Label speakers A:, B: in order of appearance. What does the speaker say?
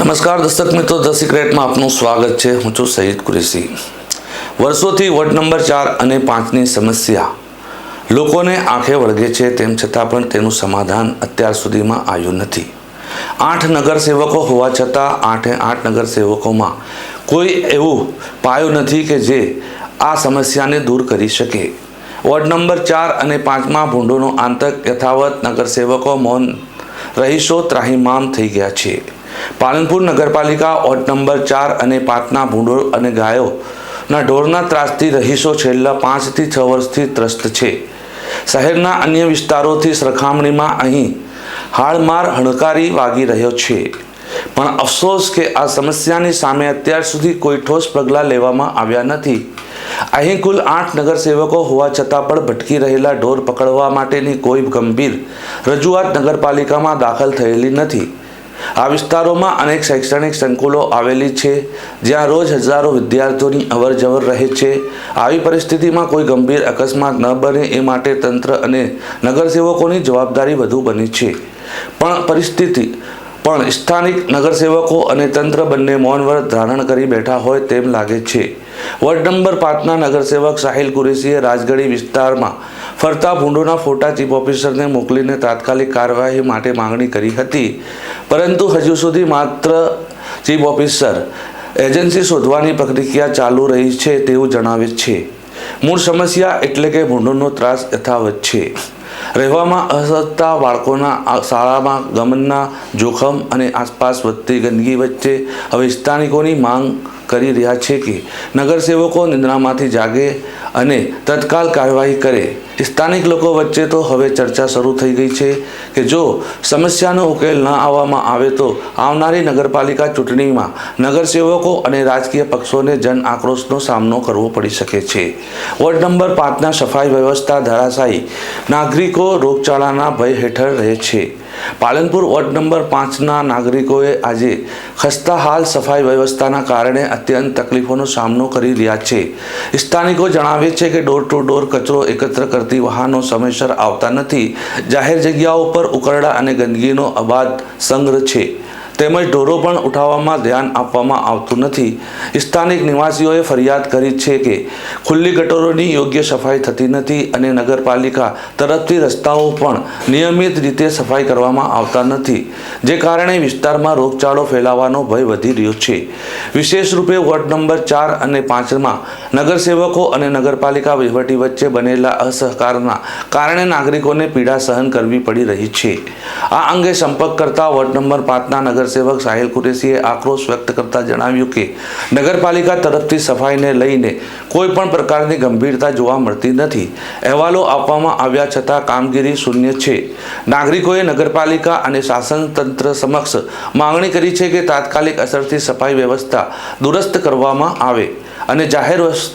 A: નમસ્કાર દર્શક મિત્રો, ધ સિક્રેટમાં આપનું સ્વાગત છે। હું છું સઈદ કુરેશી। વર્ષોથી વોર્ડ નંબર 4 અને 5ની સમસ્યા લોકોને આંખે વળગે છે, તેમ છતાં પણ તેનું સમાધાન અત્યાર સુધીમાં આવ્યું નથી। 8 નગરસેવકો હોવા છતાં 8 નગરસેવકોમાં કોઈ એવું પાયું નથી કે જે આ સમસ્યાને દૂર કરી શકે। વોર્ડ નંબર 4 અને 5માં ભૂંડોનો આતંક યથાવત, નગરસેવકો મૌન, રહીશો ત્રાહિમામ થઈ ગયા છે। પાલનપુર નગરપાલિકા વોર્ડ નંબર 4 અને 5ના ભૂંડો અને ગાયોના ઢોરના ત્રાસથી રહીશો છેલ્લા 5 થી 6 વર્ષથી ત્રસ્ત છે। શહેરના અન્ય વિસ્તારોથી સરખામણીમાં અહીં હાડમાર હણકારી વાગી રહ્યો છે, પણ અફસોસ કે આ સમસ્યાની સામે અત્યાર સુધી કોઈ ઠોસ પગલાં લેવામાં આવ્યા નથી। અહીં કુલ 8 નગરસેવકો હોવા છતાં પણ ભટકી રહેલા ઢોર પકડવા માટેની કોઈ ગંભીર રજૂઆત નગરપાલિકામાં દાખલ થયેલી નથી। આ વિસ્તારોમાં અનેક શૈક્ષણિક સંકુલો આવેલી છે, જ્યાં રોજ હજારો વિદ્યાર્થીઓની અવરજવર રહે છે। આવી પરિસ્થિતિમાં કોઈ ગંભીર અકસ્માત ન બને એ માટે તંત્ર અને નગરસેવકોની જવાબદારી વધુ બની છે, પણ સ્થાનિક નગરસેવકો અને તંત્ર બંને મૌન વ્રત ધારણ કરી બેઠા હોય તેમ લાગે છે। વોર્ડ નંબર 5ના નગરસેવક સાહિલ કુરેશીએ રાજગઢી વિસ્તારમાં ફરતા ભૂંડોના ફોટા ચીફ ઓફિસરને મોકલીને તાત્કાલિક કાર્યવાહી માટે માંગણી કરી હતી, પરંતુ હજુ સુધી માત્ર ચીફ ઓફિસર એજન્સી શોધવાની પ્રક્રિયા ચાલુ રહી છે તેવું જણાવે છે। મૂળ સમસ્યા એટલે કે ભૂંડોનો ત્રાસ યથાવત છે। રહેવામાં અસહજતા, બાળકોના શાળામાં ગમનના જોખમ અને આસપાસ વધતી ગંદકી વચ્ચે હવે સ્થાનિકોની માંગ કરી રહ્યા છે કે નગરસેવકો નિદ્રામાંથી જાગે અને તત્કાલ કાર્યવાહી કરે। સ્થાનિક લોકો વચ્ચે તો હવે ચર્ચા શરૂ થઈ ગઈ છે કે જો સમસ્યાનો ઉકેલ ન આવવામાં આવે તો આવનારી નગરપાલિકા ચૂંટણીમાં નગરસેવકો અને રાજકીય પક્ષોને જન આક્રોશનો સામનો કરવો પડી શકે છે। વોર્ડ નંબર 5ના સફાઈ વ્યવસ્થા ધરાશાયી, નાગરિકો રોગચાળાના ભય હેઠળ રહે છે। પાલનપુર વોર્ડ નંબર 5ના નાગરિકોએ આજે ખસ્તા હાલ સફાઈ વ્યવસ્થાના કારણે અત્યંત તકલીફોનો સામનો કરી રહ્યા છે। સ્થાનિકો જણાવે છે કે ડોર ટુ ડોર કચરો એકત્ર કરતી વાહનો સમયસર આવતા નથી, જાહેર જગ્યાઓ પર ઉકરડા અને ગંદકીનો અબાધ સંગ્રહ છે, તેમજ ઢોરો પણ ઉઠાવવામાં ધ્યાન આપવામાં આવતું નથી। સ્થાનિક નિવાસીઓએ ફરિયાદ કરી છે કે ખુલ્લી ગટરોની યોગ્ય સફાઈ થતી નથી અને નગરપાલિકા તરફથી રસ્તાઓ પણ નિયમિત રીતે સફાઈ કરવામાં આવતા નથી, જે કારણે વિસ્તારમાં રોગચાળો ફેલાવાનો ભય વધી રહ્યો છે। વિશેષ રૂપે વોર્ડ નંબર 4 અને 5માં નગરસેવકો અને નગરપાલિકા વહીવટી વચ્ચે બનેલા અસહકારના કારણે નાગરિકોને પીડા સહન કરવી પડી રહી છે। આ અંગે સંપર્ક કરતા વોર્ડ નંબર 5ના નગરસેવક સાહિલ કુરેશીએ આક્રોશ વ્યક્ત કરતા જણાવ્યું કે નગરપાલિકા તરફથી સફાઈને લઈને કોઈ પણ પ્રકારની ગંભીરતા જોવા મળતી નથી। અહેવાલો આપવામાં આવ્યા છતાં કામગીરી શૂન્ય છે। નાગરિકોએ નગરપાલિકા અને શાસન તંત્ર સમક્ષ માંગણી કરી છે કે તાત્કાલિક અસરથી સફાઈ વ્યવસ્થા દુરસ્ત કરવામાં આવે અને જાહેર